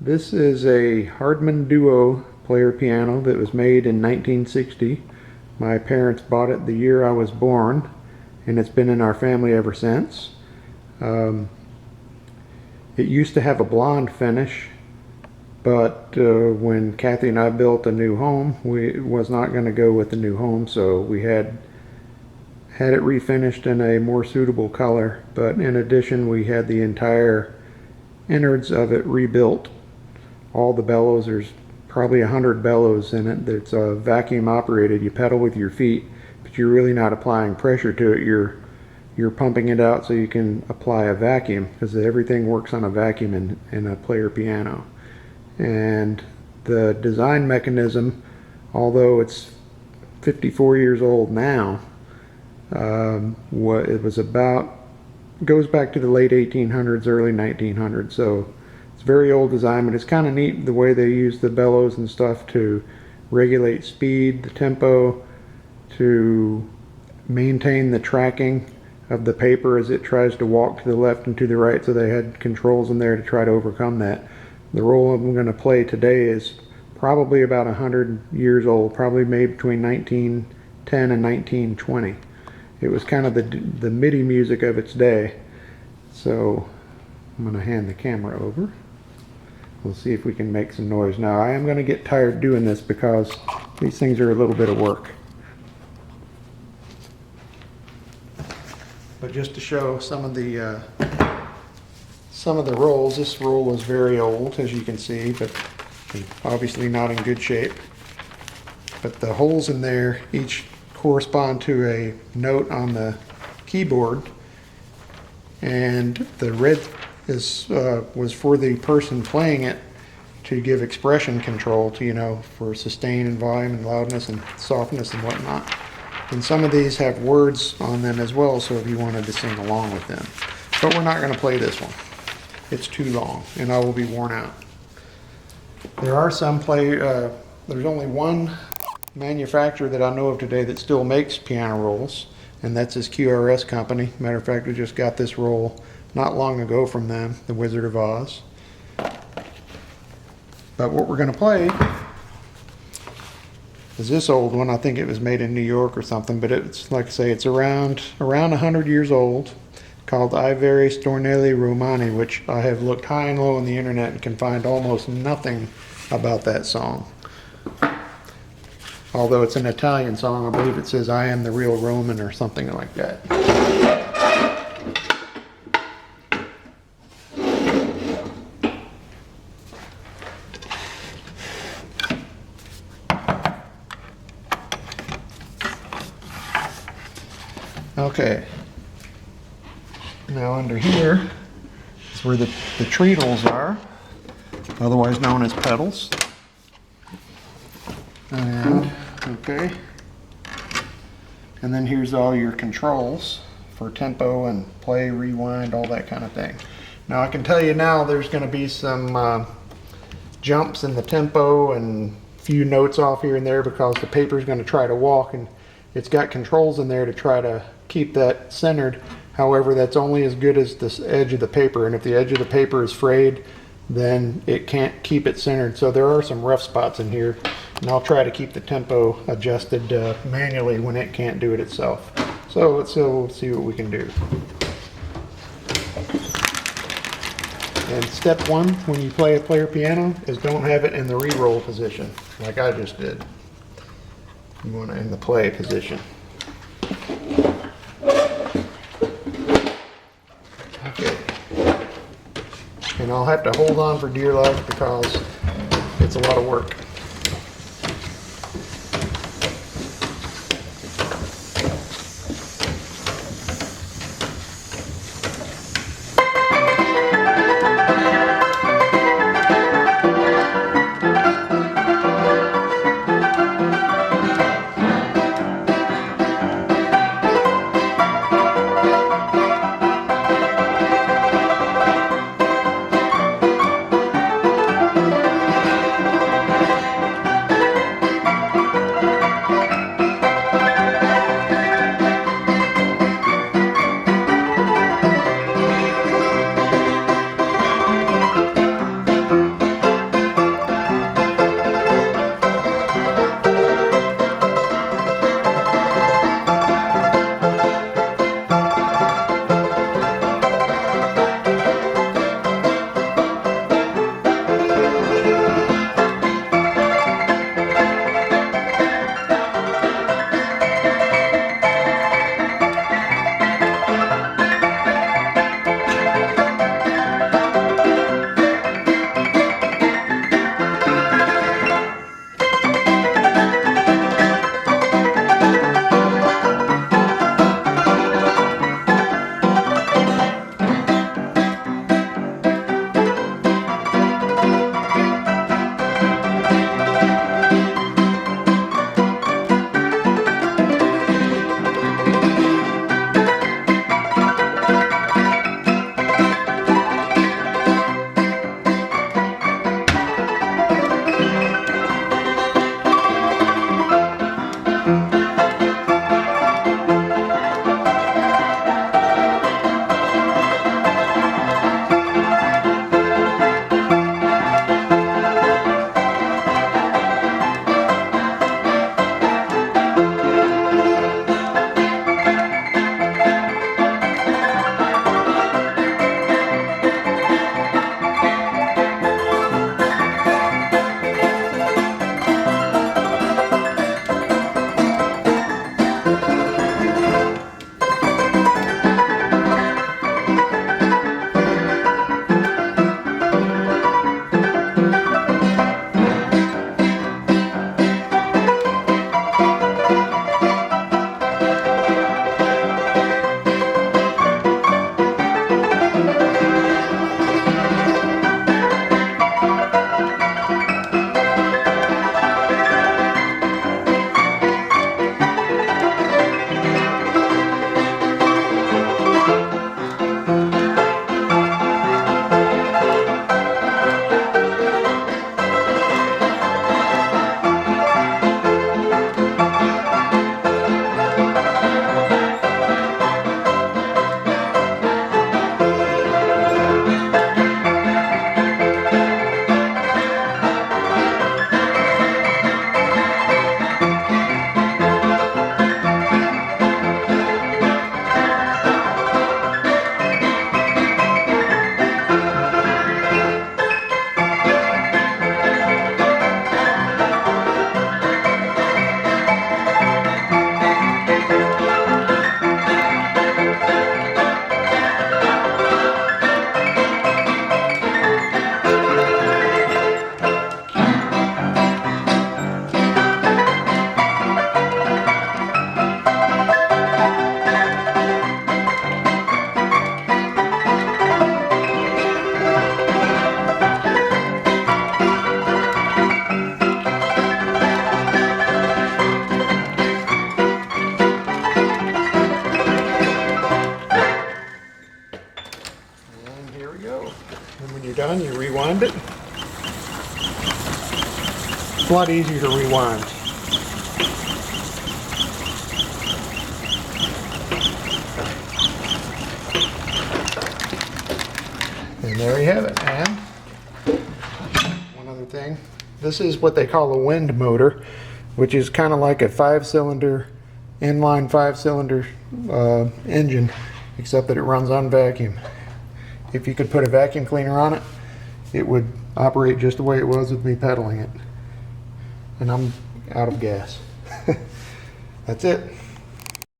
This is a Hardman Duo player piano that was made in 1960. My parents bought it the year I was born, and it's been in our family ever since. It used to have a blonde finish, but when Kathy and I built a new home, we was not going to go with the new home, so we had it refinished in a more suitable color. But in addition, we had the entire innards of it rebuilt. All the bellows, there's probably 100 bellows in it. It's vacuum operated. You pedal with your feet, but you're really not applying pressure to it. You're pumping it out so you can apply a vacuum, because everything works on a vacuum in a player piano. And the design mechanism, although it's 54 years old now, it was goes back to the late 1800s, early 1900s. So it's very old design, but it's kind of neat the way they use the bellows and stuff to regulate speed, the tempo, to maintain the tracking of the paper as it tries to walk to the left and to the right. So they had controls in there to try to overcome that. The roll I'm going to play today is probably about 100 years old, probably made between 1910 and 1920. It was kind of the MIDI music of its day. So I'm going to hand the camera over. We'll see if we can make some noise. Now, I am going to get tired doing this because these things are a little bit of work. But just to show some of the rolls, this roll is very old, as you can see, but obviously not in good shape. But the holes in there each correspond to a note on the keyboard, and the red was for the person playing it to give expression control to, for sustain and volume and loudness and softness and whatnot. And some of these have words on them as well, so if you wanted to sing along with them. But we're not going to play this one. It's too long and I will be worn out. There are some there's only one manufacturer that I know of today that still makes piano rolls, and that's this QRS company. Matter of fact, we just got this roll not long ago from them, the Wizard of Oz. But what we're going to play is this old one. I think it was made in New York or something, but it's, like I say, it's around 100 years old, called Veri Stornelli Romani, which I have looked high and low on the internet and can find almost nothing about that song. Although it's an Italian song, I believe it says "I am the real Roman" or something like that. Okay, now under here is where the treadles are, otherwise known as pedals. And and then here's all your controls for tempo and play, rewind, all that kind of thing. Now I can tell you now there's going to be some jumps in the tempo and a few notes off here and there because the paper is going to try to walk, and it's got controls in there to try to keep that centered. However, that's only as good as the edge of the paper, and if the edge of the paper is frayed, then it can't keep it centered. So there are some rough spots in here, and I'll try to keep the tempo adjusted manually when it can't do it itself. So let's see what we can do. And step one when you play a player piano is don't have it in the re-roll position like I just did. You want it in the play position. Okay. And I'll have to hold on for dear life because it's a lot of work. done, you rewind it. It's a lot easier to rewind. And there you have it. And one other thing, this is what they call a wind motor, which is kind of like a 5-cylinder, inline 5-cylinder engine, except that it runs on vacuum. If you could put a vacuum cleaner on it, it would operate just the way it was with me pedaling it. And I'm out of gas. That's it.